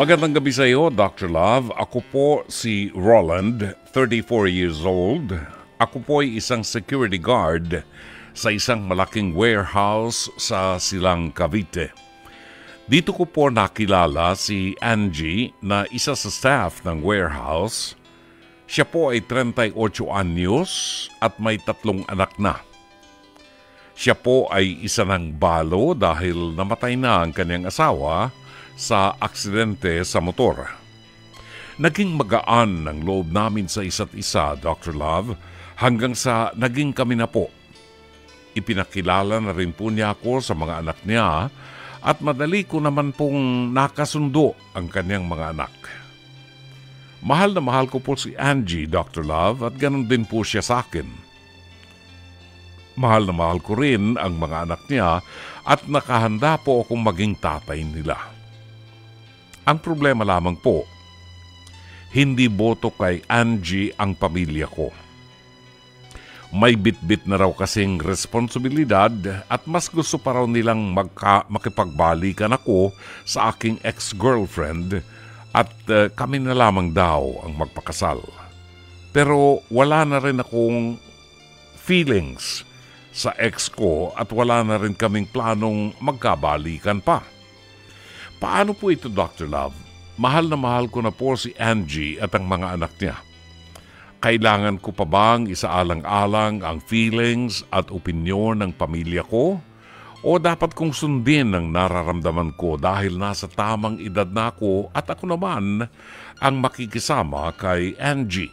Magandang gabi sa iyo, Dr. Love. Ako po si Roland, 34 years old. Ako po ay isang security guard sa isang malaking warehouse sa Silang, Cavite. Dito ko po nakilala si Angie na isa sa staff ng warehouse. Siya po ay 38 anyos at may 3 anak na. Siya po ay isa ng balo dahil namatay na ang kanyang asawa sa aksidente sa motor. Naging magaan ang loob namin sa isa't isa, Dr. Love, hanggang sa naging kami na po. Ipinakilala na rin po niya ako sa mga anak niya at madali ko naman pong nakasundo ang kanyang mga anak. Mahal na mahal ko po si Angie, Dr. Love, at ganun din po siya sa akin. Mahal na mahal ko rin ang mga anak niya at nakahanda po akong maging tatay nila. Ang problema lamang po, hindi boto kay Angie ang pamilya ko. May bit-bit na raw kasing responsibilidad at mas gusto pa raw nilang makipagbalikan ako sa aking ex-girlfriend at kami na lamang daw ang magpakasal. Pero wala na rin akong feelings sa ex ko at wala na rin kaming planong magkabalikan pa. Paano po ito, Dr. Love? Mahal na mahal ko na po si Angie at ang mga anak niya. Kailangan ko pa bang isaalang-alang ang feelings at opinyon ng pamilya ko? O dapat kong sundin ang nararamdaman ko dahil nasa tamang edad na ako at ako naman ang makikisama kay Angie?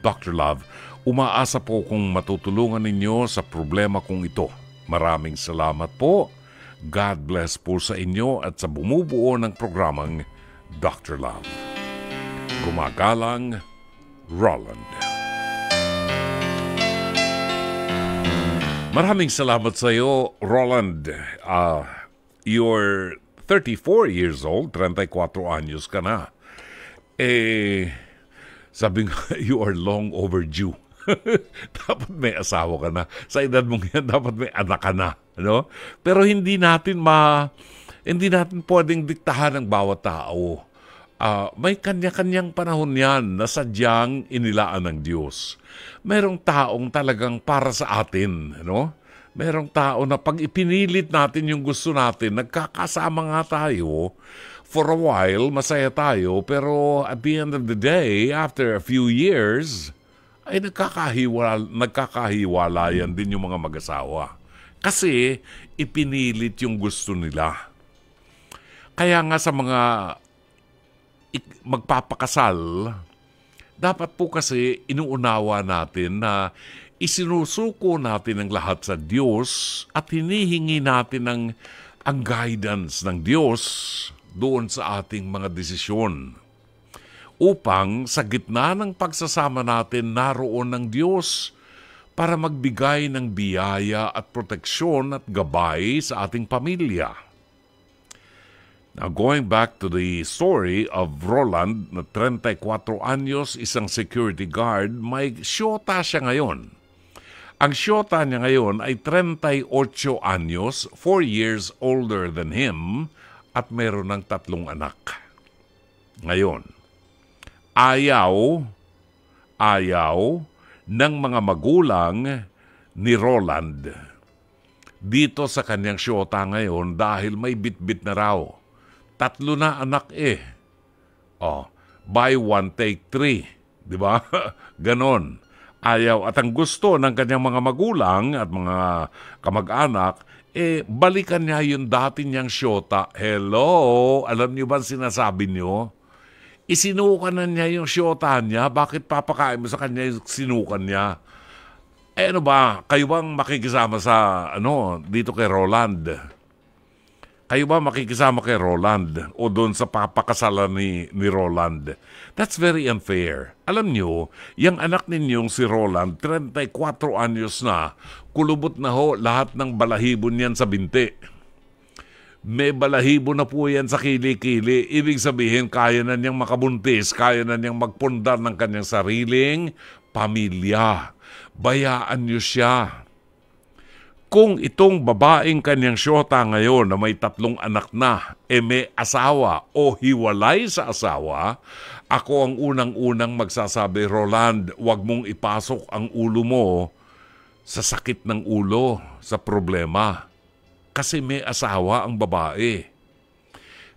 Dr. Love, umaasa po kung matutulungan ninyo sa problema kong ito. Maraming salamat po. God bless po sa inyo at sa bumubuo ng programang Dr. Love. Gumagalang, Roland. Maraming salamat sa iyo, Roland. You're 34 years old, 34 anyos ka na. Sabi nga, you are long overdue. Dapat may asawa ka na. Sa edad mong yan, dapat may anak ka na. No? Pero hindi natin pwedeng diktahan ng bawat tao. May kanya-kanyang panahon yan na sadyang inilaan ng Diyos. Merong taong talagang para sa atin. No? Merong tao na pag ipinilit natin yung gusto natin, nagkakasama nga tayo. For a while, masaya tayo. Pero at the end of the day, after a few years, ay nagkakahiwalayan din yung mga mag-asawa. Kasi ipinilit yung gusto nila. Kaya nga sa mga magpapakasal, dapat po kasi inuunawa natin na isinusuko natin ang lahat sa Diyos at hinihingi natin ang guidance ng Diyos doon sa ating mga desisyon. Upang sa gitna ng pagsasama natin naroon ng Diyos para magbigay ng biyaya at proteksyon at gabay sa ating pamilya. Now, going back to the story of Roland na 34 anyos, isang security guard, may syota siya ngayon. Ang syota niya ngayon ay 38 anyos, 4 years older than him, at meron ng 3 anak. Ngayon, ayaw ng mga magulang ni Roland dito sa kanyang syota ngayon dahil may bit-bit na raw. 3 na anak buy one, take 3. Diba? Ganon. Ayaw at ang gusto ng kanyang mga magulang at mga kamag-anak, balikan niya yung dati niyang syota. Hello? Alam niyo ba sinasabi niyo? Isinukan na niya yung syota niya, bakit papakain mo sa kanya yung sinukan niya? Ano ba, kayo bang makikisama sa, dito kay Roland? Kayo ba makikisama kay Roland o doon sa papakasalan ni Roland? That's very unfair. Alam niyo, yung anak ninyong si Roland, 34 anyos na, kulubot na ho lahat ng balahibo niyan sa binti. May balahibo na po yan sa kili-kili. Ibig sabihin, kaya na niyang makabuntis, kaya na niyang magpundar ng kanyang sariling pamilya. Bayaan niyo siya. Kung itong babaeng kanyang syota ngayon na may 3 anak na, may asawa o hiwalay sa asawa, ako ang unang-unang magsasabi, Roland, wag mong ipasok ang ulo mo sa sakit ng ulo, sa problema. Kasi may asawa ang babae.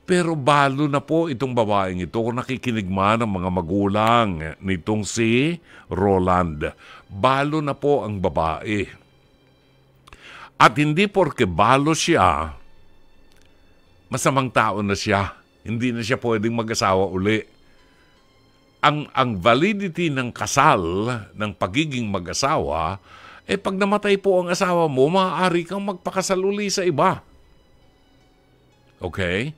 Pero balo na po itong babaeng ito kung nakikinig man ng mga magulang nitong si Roland. Balo na po ang babae. At hindi porke balo siya, masamang tao na siya. Hindi na siya pwedeng mag-asawa uli. Ang validity ng kasal, ng pagiging mag-asawa, pag namatay po ang asawa mo, maaari kang magpakasal uli sa iba. Okay?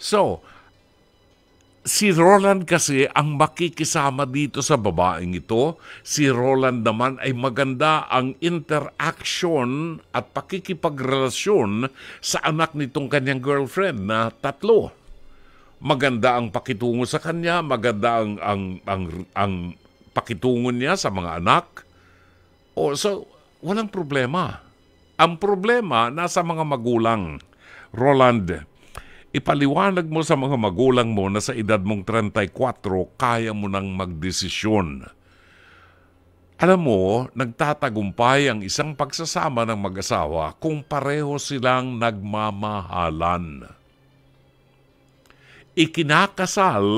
So, si Roland kasi ang makikisama dito sa babaeng ito. Si Roland naman ay maganda ang interaction at pakikipagrelasyon sa anak nitong kanyang girlfriend na 3. Maganda ang pakitungo sa kanya, maganda ang pakitungo niya sa mga anak. So, walang problema. Ang problema nasa mga magulang. Roland, ipaliwanag mo sa mga magulang mo na sa edad mong 34, kaya mo nang magdesisyon. Alam mo, nagtatagumpay ang isang pagsasama ng mag-asawa kung pareho silang nagmamahalan. Ikinakasal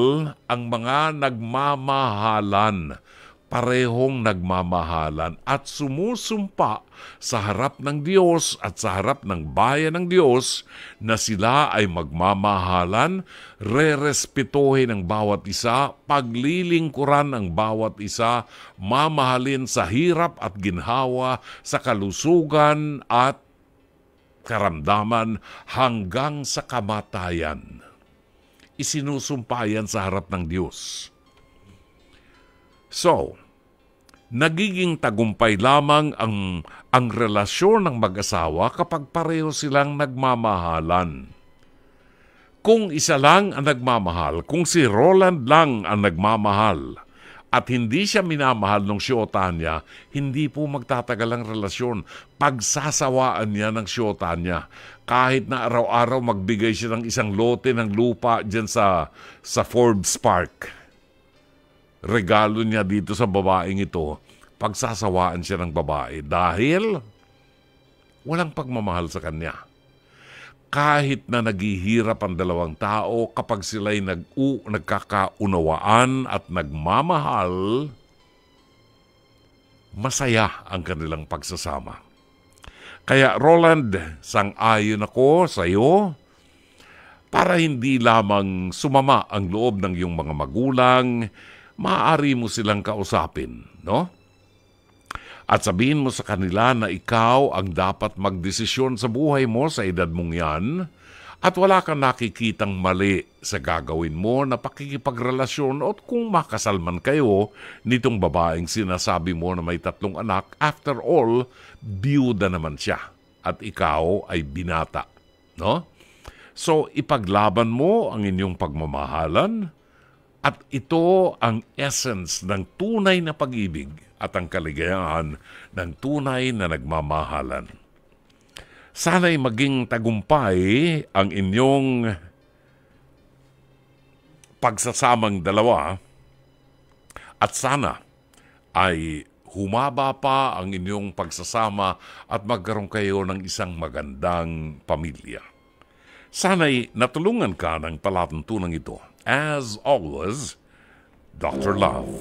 ang mga nagmamahalan, parehong nagmamahalan at sumusumpa sa harap ng Diyos at sa harap ng bayan ng Diyos na sila ay magmamahalan, rerespetuhin ang bawat isa, paglilingkuran ang bawat isa, mamahalin sa hirap at ginhawa, sa kalusugan at karamdaman hanggang sa kamatayan. Isinusumpa yan sa harap ng Diyos. So, nagiging tagumpay lamang ang relasyon ng mag-asawa kapag pareho silang nagmamahalan. Kung isa lang ang nagmamahal, kung si Roland lang ang nagmamahal at hindi siya minamahal ng syota niya, hindi po magtatagal ang relasyon. Pagsasawaan niya ng syota niya. Kahit na araw-araw magbigay siya ng isang lote ng lupa dyan sa Forbes Park. Regalo niya dito sa babaeng ito, pagsasawaan siya ng babae dahil walang pagmamahal sa kanya. Kahit na naghihirap ang dalawang tao, kapag sila'y nagkakaunawaan at nagmamahal, masaya ang kanilang pagsasama. Kaya Roland, sang-ayon ako sa iyo para hindi lamang sumama ang loob ng iyong mga magulang, maaari mo silang kausapin, no? At sabihin mo sa kanila na ikaw ang dapat magdesisyon sa buhay mo sa edad mong yan at wala kang nakikitang mali sa gagawin mo na pakikipagrelasyon o kung makasal man kayo nitong babaeng sinasabi mo na may 3 anak, after all, biyuda naman siya at ikaw ay binata, no? So, ipaglaban mo ang inyong pagmamahalan at ito ang essence ng tunay na pag-ibig at ang kaligayahan ng tunay na nagmamahalan. Sana'y maging tagumpay ang inyong pagsasamang dalawa at sana ay humaba pa ang inyong pagsasama at magkaroon kayo ng isang magandang pamilya. Sana'y natulungan ka ng palatuntunan ito. As always, Dr. Love.